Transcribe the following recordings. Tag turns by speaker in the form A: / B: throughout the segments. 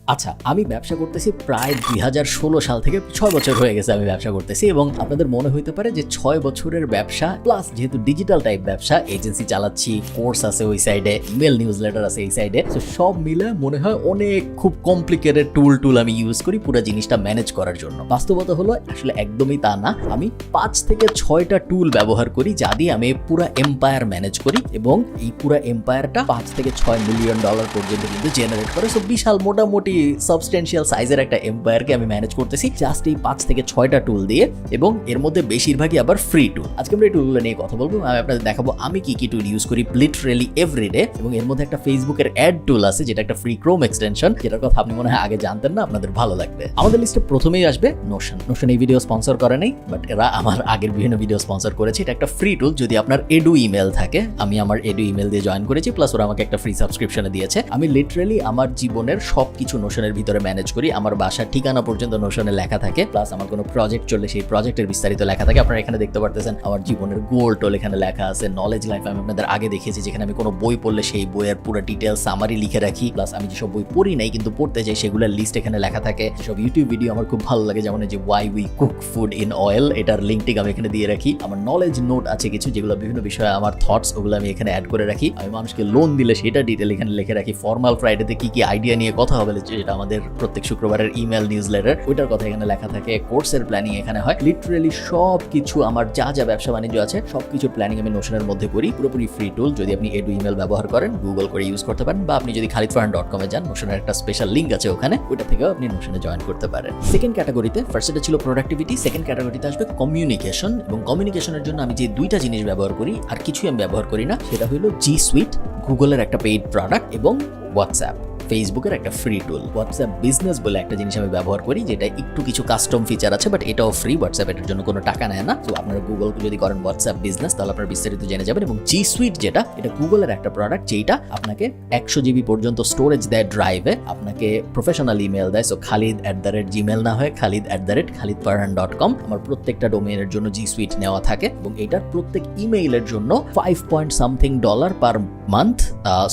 A: আচ্ছা, আমি ব্যবসা করতেছি প্রায় 2016 সাল থেকে 6 বছর হয়ে গেছে আমি ব্যবসা করতেছি এবং আপনাদের মনে হইতে পারে যে 6 বছরের ব্যবসা প্লাস যেহেতু ডিজিটাল টাইপ ব্যবসা, এজেন্সি চালাচ্ছি, কোর্স আছে ওই সাইডে, ইমেল নিউজ লেটার আছে এই সাইডে, তো সব মিলে মনে হয় অনেক খুব কমপ্লিকেটেড টুল আমি ইউজ করি পুরো জিনিসটা ম্যানেজ করার জন্য। বাস্তবতা হলো আসলে একদমই তা না। আমি 5 থেকে 6টা টুল ব্যবহার করি যা দিয়ে আমি পুরো এম্পায়ার ম্যানেজ করি এবং এই পুরো এম্পায়ারটা 5 থেকে 6 মিলিয়ন ডলার পর্যন্ত কিন্তু জেনারেট করে। সো বিশাল মোটামুটি সাবস্টেন্সিয়াল সাইজের একটা এম্পায়ারকে আমি ম্যানেজ করতেছি জাস্ট এই 5 থেকে 6টা টুল দিয়ে, এবং এর মধ্যে বেশিরভাগই আবার ফ্রি টুল। আজকে আমরা এই টুলগুলো নিয়ে কথা বলবো। আমি আপনাদের দেখাবো আমি কি টুল ইউজ করি লিটারালি এভরিডে, এবং এর মধ্যে একটা ফেসবুকের অ্যাড টুল আছে যেটা একটা ফ্রি ক্রোম এক্সটেনশন, যেটার কথা আপনি মনে হয় আগে জানতেন না, আপনাদের ভালো লাগবে। আমাদের লিস্টে প্রথমেই আসবে নোশন। এই ভিডিও স্পন্সর করে নেই, বাট এরা আমার আগের বিভিন্ন ভিডিও স্পন্সর করেছে। এটা একটা ফ্রি টুল। যদি আপনার এডু ইমেল থাকে, আমি আমার এডু ইমেল দিয়ে জয়েন করেছি, প্লাস ওরা আমাকে একটা ফ্রি সাবস্ক্রিপশনে দিয়েছে। আমি লিটারালি আমার জীবনের সবকিছু নোশনের ভিতরে ম্যানেজ করি। আমার বাসার ঠিকানা পর্যন্ত নোশনে লেখা থাকে, প্লাস আমার কোনো প্রজেক্ট চললে সেই প্রজেক্টের বিস্তারিত লেখা থাকে। আপনারা এখানে দেখতে পারতেছেন আমার জীবনের গোল টোল এখানে লেখা আছে। নলেজ লাইফ আমি আপনাদের আগে দেখিয়েছি, যেখানে আমি কোনো বই পড়লে সেই বইয়ের পুরো ডিটেলস সামারি লিখে রাখি, প্লাস আমি যেসব বই পড়ি নাই কিন্তু পড়তে চাই সেগুলোর লিস্ট এখানে লেখা থাকে। যেসব ইউটিউব ভিডিও আমার খুব ভালো লাগে, যেমন যে why we cook food in oil, এটার লিঙ্কটিকে আমি এখানে দিয়ে রাখি। আমার নলেজ নোট আছে কিছু, যেগুলো বিভিন্ন বিষয়ে আমার থটস, ওগুলো আমি এখানে অ্যাড করে রাখি। আমি মানুষকে লোন দিলে সেটা ডিটেল এখানে লিখে রাখি। ফর্মাল ফ্রাইডেতে কি আইডিয়া নিয়ে কথা হবে, যেটা আমাদের প্রত্যেক শুক্রবারের ইমেল নিউজ লেটার, ওইটার কথা এখানে লেখা থাকে। কোর্সের প্ল্যানিং এখানে হয়। লিটারালি সব কিছু আমার যা ব্যবসা বাণিজ্য আছে সবকিছু প্ল্যানিং আমি নোশনের মধ্যে করি। পুরোপুরি ফ্রি টুল। যদি আপনি এডু ইমেল ব্যবহার করেন, গুগল করে ইউজ করতে পারেন, বা আপনি যদি khalidfarhan.com এ যান, নোশনের একটা স্পেশাল লিঙ্ক আছে ওখানে, ওইটা থেকেও আপনি নোশনে জয়েন করতে পারেন। সেকেন্ড ক্যাটাগরিতে, ফার্স্ট এটা ছিল প্রোডাক্টিভিটি, সেকেন্ড ক্যাটাগরিতে আসবে কমিউনিকেশন। এবং কমিউনিকেশনের জন্য আমি যে দুইটা জিনিস ব্যবহার করি, আর কিছুই আমি ব্যবহার করি না, সেটা হলো জি সুইট, গুগলের একটা পেইড প্রোডাক্ট, এবং হোয়াটসঅ্যাপ, ফেসবুকের একটা ফ্রি টুল। হোয়াটসঅ্যাপ বিজনেস বলে একটা জিনিস আমি ব্যবহার করি, যেটা একটু কিছু কাস্টম ফিচার আছে, বাট এটাও ফ্রি। হোয়াটসঅ্যাপ এটার জন্য কোনো টাকা নেয় না। তো আপনারা গুগল যদি করেন হোয়াটসঅ্যাপ বিজনেস, তাহলে আপনারা বিস্তারিত জেনে যাবেন। এবং জি সুইট যেটা, এটা গুগলের একটা প্রোডাক্ট, যেটা আপনাকে 100 GB পর্যন্ত স্টোরেজ দেয় ড্রাইভে, আপনাকে প্রফেশনাল ইমেল দেয়। সো khalid@gmail না হয় khalid@khalidfarhan.com। আমার প্রত্যেকটা ডোমেইনের জন্য জি সুইট নেওয়া থাকে, এবং এটার প্রত্যেক ইমেইলের জন্য $5.something পার মান্থ।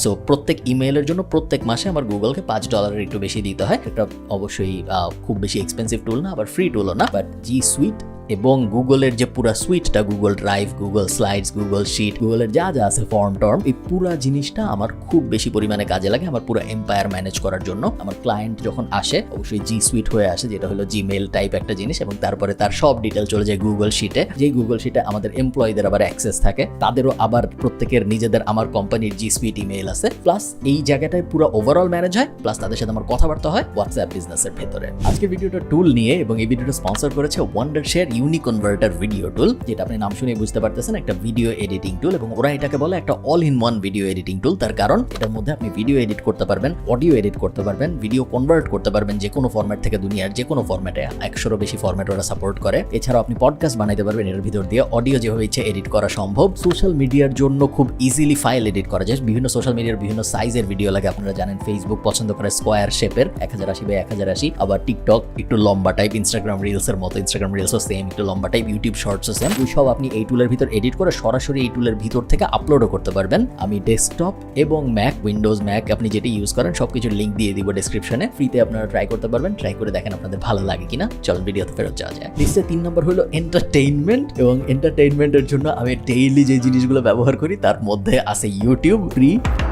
A: সো প্রত্যেক ইমেইলের জন্য প্রত্যেক মাসে আমার গুগলকে $5 একটু বেশি দিতে হয়। এটা অবশ্যই খুব বেশি এক্সপেন্সিভ টুল না, আবার ফ্রি টুলও না, বাট জি সুইট এবং গুগলের যে পুরা সুইটটা, Google drive, Google slides, Google sheet, গুগলের যা আছে ফর্ম টর্ম, এই পুরা জিনিসটা আমার খুব বেশি পরিমাণে কাজে লাগে আমার পুরো এম্পায়ার ম্যানেজ করার জন্য। আমার ক্লায়েন্ট যখন আসে অবশ্যই জি সুইট হয়ে আসে, যেটা হলো জিমেইল টাইপ একটা জিনিস, এবং তারপরে তার সব ডিটেল চলে যায় গুগল শিটে। যেই গুগল শিটে আমাদের এমপ্লয়ীদের আবার অ্যাক্সেস থাকে, তাদেরও আবার প্রত্যেকের নিজেদের আমার কোম্পানির জি সুইট ইমেইল আছে, প্লাস এই জায়গাটায় পুরো ওভারঅল ম্যানেজ হয়, প্লাস তাদের সাথে আমার কথাবার্তা হয় হোয়াটসঅ্যাপ বিজনেসের ভেতরে। আজকে ভিডিওটা টুল নিয়ে, এবং এই ভিডিওটা স্পন্সর করেছে ওয়ান্ডারশেয়ার ইউনিকনভার্টার ভিডিও টুল, যেটা আপনি নাম শুনে বুঝতে পারতেছেন একটা ভিডিও এডিটিং টুল, এবং ওরা এটাকে বলে একটা all in one video editing টুল। তার কারণ এটার মধ্যে আপনি ভিডিও এডিট করতে পারবেন, অডিও এডিট করতে পারবেন, ভিডিও কনভার্ট করতে পারবেন যে কোনো ফরম্যাট থেকে, দুনিয়ার যে কোনো ফরম্যাটে, 100-এরও বেশি ফরম্যাট ওরা সাপোর্ট করে। এছাড়াও আপনি পডকাস্ট বানাইতে পারবেন এর ভিতর দিয়ে, অডিও যেভাবে ইচ্ছে এডিট করা সম্ভব। সোশ্যাল মিডিয়ার জন্য খুব ইজিলি ফাইল এডিট করা যায়। বিভিন্ন সোশ্যাল মিডিয়ার বিভিন্ন সাইজের ভিডিও লাগে, আপনারা জানেন ফেসবুক পছন্দ করে স্কোয়ার শেপের 1080x1080, আবার টিকটক একটু লম্বা টাইপ, ইনস্টাগ্রাম রিলসের মতো, ইনস্টাগ্রাম রিলসও সেম একটু লম্বা টাইপ, ইউটিউব শর্টসও সেম। ওই সব আপনি এই টুলের ভিতর এডিট করে সরাসরি এই টুলের ভিতর থেকে আপলোডও করতে পারবেন। আমি ডেস্কটপ এবং ম্যাক, উইন্ডোজ ম্যাক আপনি যেটা ইউজ করেন সবকিছুর লিঙ্ক দিয়ে দিব ডেসক্রিপশনে। ফ্রিতে আপনারা ট্রাই করতে পারবেন, ট্রাই করে দেখেন আপনাদের ভালো লাগে কিনা। চলুন ভিডিওতে ফেরত যাওয়া যায়। লিস্টে 3 নম্বর হলো এন্টারটেইনমেন্ট, এবং এন্টারটেইনমেন্টের জন্য আমি ডেইলি যে জিনিসগুলো ব্যবহার করি তার মধ্যে আছে ইউটিউব ফ্রি,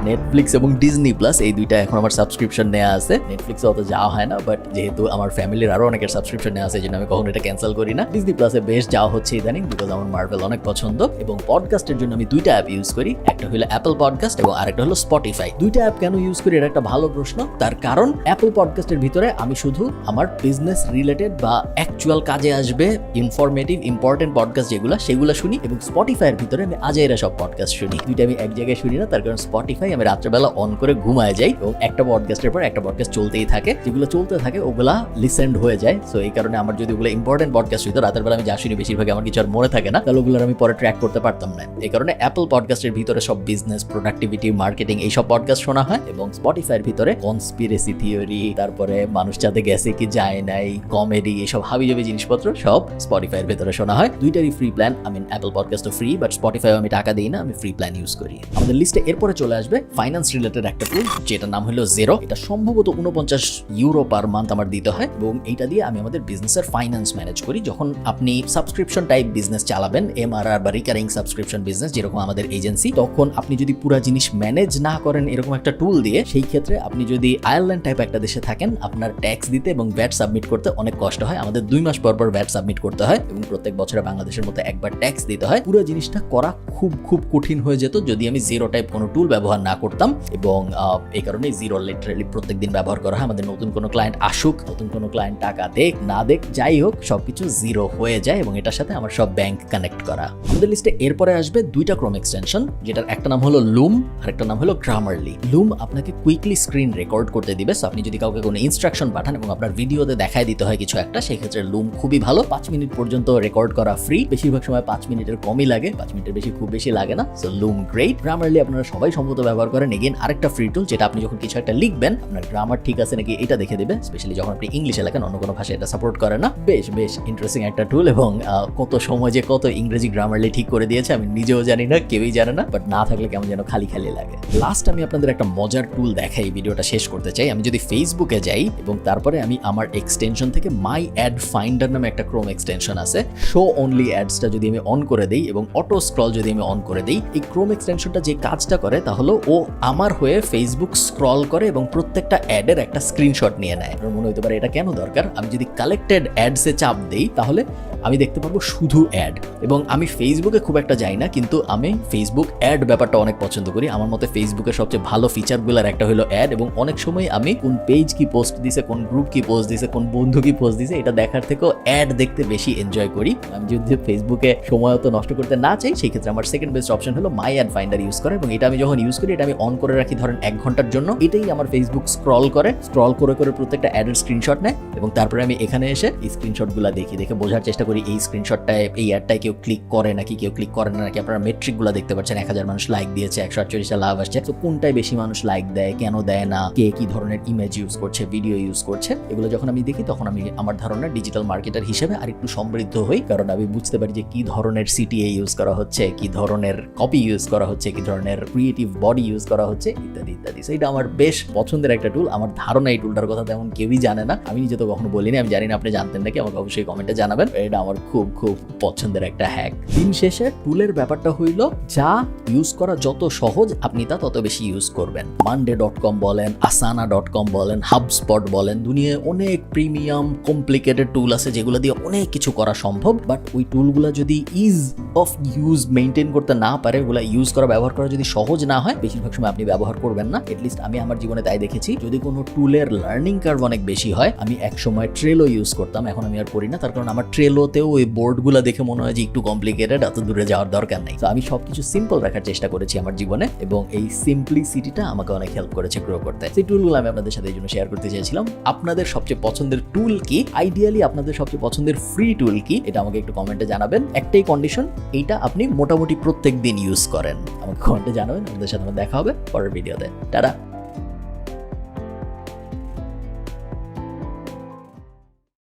A: নেটফ্লিক্স এবং ডিজনি প্লাস। এই দুইটা এখন আমার সাবস্ক্রিপশন নেওয়া আছে। নেটফ্লিক্সে অত যাওয়া হয় না, বাট যেহেতু আমার ফ্যামিলির আরো অনেকের সাবস্ক্রিপশন নেওয়া আছে, এই জন্য আমি কখনো এটা ক্যান্সেল করি না। ডিজনি প্লাসে বেশ যাওয়া হচ্ছে ইদানিং, বিকজ আমার মার্ভেল অনেক পছন্দ। এবং পডকাস্টের জন্য আমি দুইটা অ্যাপ ইউজ করি, একটা হলো অ্যাপল পডকাস্ট এবং আরেকটা হলো স্পটিফাই। দুইটা অ্যাপ কেন ইউজ করি, এটা একটা ভালো প্রশ্ন। তার কারণ অ্যাপল পডকাস্টের ভিতরে আমি শুধু আমার বিজনেস রিলেটেড বা অ্যাকচুয়াল কাজে আসবে ইনফরমেটিভ ইম্পর্টেন্ট পডকাস্ট সেগুলো শুনি, এবং স্পটিফাইয়ের ভিতরে আমি আজাইরা সব পডকাস্ট শুনি। দুইটা আমি এক জায়গায় শুনি না, তার কারণ স্পটিফাই আমি রাত্রেবেলা অন করে ঘুমায় যাই, এবং একটা পডকাস্টের পর একটা পডকাস্ট চলতেই থাকে, যেগুলো চলতে থাকে ওগুলা লিসেন্ড হয়ে যায়। সো এই কারণে আমার যদি ওগুলো ইম্পর্টেন্ট পডকাস্ট হইতো রাতের বেলা আমি যা শুনি বেশিরভাগ আমার কিছু আর মনে থাকে না, তাহলে ওগুলো আমি পরে ট্র্যাক করতে পারতাম না। এই কারণে অ্যাপল পডকাস্টের ভিতরে সব বিজনেস, প্রোডাক্টিভিটি, মার্কেটিং এইসব পডকাস্ট শোনা হয়, এবং স্পটিফাইয়ের ভিতরে কনস্পিরেসি থিওরি, তারপরে মানুষ চাঁদে গেছে কি যায় নাই, কমেডি, এইসব হাবিজাবি জিনিসপত্র সব স্পটিফাইয়ের ভিতরে শোনা হয়। দুইটারই ফ্রি প্ল্যান। অ্যাপল পডকাস্টও ফ্রি, বাট স্পটিফাইও আমি টাকা দিই না, আমি ফ্রি প্ল্যান ইউজ করি। আমাদের লিস্টে এরপরে চলে আসবে ফাইন্যান্স রিলেটেড একটা টুল, যেটার নাম হলো জেরো। এটা সম্ভবত 49 ইউরো পার মান্থ আমার দিতে হয়, এবং এইটা দিয়ে আমি আমাদের বিজনেসের ফাইন্যান্স ম্যানেজ করি। যখন আপনি সাবস্ক্রিপশন টাইপ বিজনেস চালাবেন, এমআরআর বা রিকারিং সাবস্ক্রিপশন বিজনেস যেরকম আমাদের এজেন্সি, তখন আপনি যদি পুরো জিনিস ম্যানেজ না করেন এরকম একটা টুল দিয়ে, সেই ক্ষেত্রে আপনি যদি আয়ারল্যান্ড টাইপ একটা দেশে থাকেন, আপনার ট্যাক্স দিতে এবং ভ্যাট সাবমিট করতে অনেক কষ্ট হয়। আমাদের 2 মাস পর পর ভ্যাট সাবমিট করতে হয়, এবং প্রত্যেক বছরে বাংলাদেশের মতো একবার ট্যাক্স দিতে হয়। পুরো জিনিসটা করা খুব কঠিন হয়ে যেত যদি আমি জিরো টাইপ কোনো টুল ব্যবহার না করতাম, এবং এই কারণে জিরো লিটারালি প্রত্যেকদিন ব্যবহার করা হয়। আমাদের নতুন কোনো ক্লায়েন্ট আসুক, নতুন কোনো ক্লায়েন্ট টাকা দেখ না দেখ, যাই হোক সবকিছু জিরো হয়ে যায়, এবং এটার সাথে আমার সব ব্যাংক কানেক্ট করা। আমাদের লিস্টে এরপরে আসবে দুইটা ক্রোম এক্সটেনশন, যেটার একটা নাম হলো লুম আর একটা নাম হলো গ্রামারলি। লুম আপনাকে কুইকলি স্ক্রিন রেকর্ড করতে দিবে, সো আপনি যদি কাউকে কোনো ইনস্ট্রাকশন পাঠান এবং আপনার ভিডিওতে দেখায় দিতে হয় কিছু একটা, সেই ক্ষেত্রে লুম খুবই ভালো। 5 মিনিট পর্যন্ত রেকর্ড করা ফ্রি, বেশিরভাগ সময় 5 মিনিটের কমই লাগে, 5 মিনিটের বেশি খুব বেশি লাগে না। So লুম great. গ্রামারলি আপনারা সবাই সম্ভবত ব্যবহার করেন। এগেইন আরেকটা ফ্রি টুল, যেটা আপনি যখন কিছু একটা লিখবেন আপনার গ্রামার ঠিক আছে নাকি এটা দেখে দেবে, স্পেশালি যখন আপনি ইংলিশে লেখেন, অন্য কোনো ভাষা এটা সাপোর্ট করে না। বেশ ইন্টারেস্টিং একটা টুল, এবং কত সময় যে কত ইংরেজি গ্রামারলি ঠিক করে দিয়েছে আমি নিজেও জানি না, কেউই জানে না, বাট না থাকলে কেমন যেন খালি লাগে। লাস্ট আমি আপনাদের একটা মজার টুল দেখাই, ভিডিওটা শেষ করতে চাই। আমি যদি ফেসবুকে যাই এবং তারপরে আমি আমার এক্সটেনশন থেকে মাই অ্যাড ফাইন্ডার নামে একটা ক্রোম এক্সটেনশন আছে, শো অনলি অ্যাডসটা যদি আমি অন করে দেই এবং অটো স্ক্রল যদি আমি অন করে দেই, এই ক্রোম এক্সটেনশনটা যে কাজটা করে তা হলো ও আমার হয়ে ফেসবুক স্ক্রল করে এবং প্রত্যেকটা অ্যাডের একটা স্ক্রিনশট নিয়ে নেয়। আপনার মনে হতে পারে এটা কেন দরকার। আমি যদি কালেক্টেড অ্যাডসে চাপ দেই তাহলে আমি দেখতে পারবো শুধু অ্যাড, এবং আমি ফেসবুকে খুব একটা যাই না, কিন্তু আমি ফেসবুক অ্যাড ব্যাপারটা অনেক পছন্দ করি। আমার মতে ফেসবুকের সবচেয়ে ভালো ফিচারগুলোর একটা হলো অ্যাড, এবং অনেক সময় আমি কোন পেজ কি পোস্ট দিছে, কোন গ্রুপ কি পোস্ট দিছে, কোন বন্ধু কি পোস্ট দিছে, এটা দেখার থেকেও অ্যাড দেখতে বেশি এনজয় করি। আমি যদি ফেসবুকে সময় তো নষ্ট করতে না চাই, সেই ক্ষেত্রে আমার সেকেন্ড বেস্ট অপশন হলো মাই অ্যাড ফাইন্ডার ইউজ করা, এবং এটা আমি যখন ইউজ করি এটা আমি অন করে রাখি ধরেন 1 ঘন্টার জন্য। এটাই আমার ফেসবুক স্ক্রল করে প্রত্যেকটা অ্যাডের স্ক্রিনশট নেয়, এবং তারপরে আমি এখানে এসে এই স্ক্রিনশটগুলো দেখে বসার চেষ্টা করি এই স্ক্রিনশটটায়, এই অ্যাডটায় কেউ ক্লিক করে নাকি কেউ ক্লিক করে না নাকি। আপনারা মেট্রিকগুলো দেখতে পাচ্ছেন, 1000 মানুষ লাইক দিয়েছে, 148টা লাভ আসছে। তো কোনটায় বেশি মানুষ লাইক দেয়, কেন দেয় না, কে কি ধরনের ইমেজ ইউজ করছে, ভিডিও ইউজ করছে, এগুলো যখন আমি দেখি তখন আমি আমার ধারণা ডিজিটাল মার্কেটার হিসেবে আরেকটু সমৃদ্ধ হই, কারণ আমি বুঝতে পারি যে কি ধরনের সিটিএ ইউজ করা হচ্ছে, কি ধরনের কপি ইউজ করা হচ্ছে, কি ধরনের ক্রিয়েটিভ বডি ইউজ করা হচ্ছে, ইত্যাদি ইত্যাদি। এটা আমার বেশ পছন্দের একটা টুল। আমার ধারণা এই টুলটার কথা তেমন কেউই জানে না, আমি নিজে তো কখনো বলিনি, আমি জানি না আপনি জানতেন নাকি, আমাকে অবশ্যই কমেন্টে জানাবেন। এটা আমার খুব পছন্দের একটা হ্যাক। দিন শেষে টুলের ব্যাপারটা হইল যা ইউজ করা যত সহজ আপনি তা তত বেশি ইউজ করবেন। monday.com বলেন, asana.com বলেন, HubSpot বলেন, দুনিয়ায় অনেক প্রিমিয়াম কমপ্লিকেটেড টুল আছে যেগুলো দিয়ে অনেক কিছু করা সম্ভব, বাট ওই টুলগুলো যদি ইজ অফ ইউজ মেইনটেইন করতে না পারে, ওগুলা ইউজ করা ব্যবহার করা যদি সহজ না হয়, বেশিরভাগ সময় আপনি ব্যবহার করবেন না। এটলিস্ট আমি আমার জীবনে তাই দেখেছি। যদি কোনো টুলের লার্নিং কার্ভ অনেক বেশি হয়, আমি এক সময় ট্রেলো ইউজ করতাম, এখন আমি আর করি না, তার কারণ আমার ট্রেলোতেও ওই বোর্ডগুলো দেখে মনে হয় যে একটু কমপ্লিকেটেড, এত দূরে যাওয়ার দরকার নেই। তো আমি সবকিছু সিম্পল রাখার চেষ্টা করেছি আমার জীবনে, এবং এই সিম্পলিসিটিটা আমাকে অনেক হেল্প করেছে গ্রো করতে। সেই টুলগুলো আমি আপনাদের সাথে এই জন্য শেয়ার করতে চেয়েছিলাম। আপনাদের সবচেয়ে পছন্দের টুল কি, আইডিয়ালি আপনাদের সবচেয়ে পছন্দের ফ্রি টুল কি, এটা আমাকে একটু কমেন্টে জানাবেন। একটাই কন্ডিশন, এইটা আপনি মোটামুটি প্রত্যেক দিন ইউজ করেন। আমাকে কমেন্টে জানাবেন। আপনাদের সাথে আমার দেখা হবে পরের ভিডিওতে। টাটা।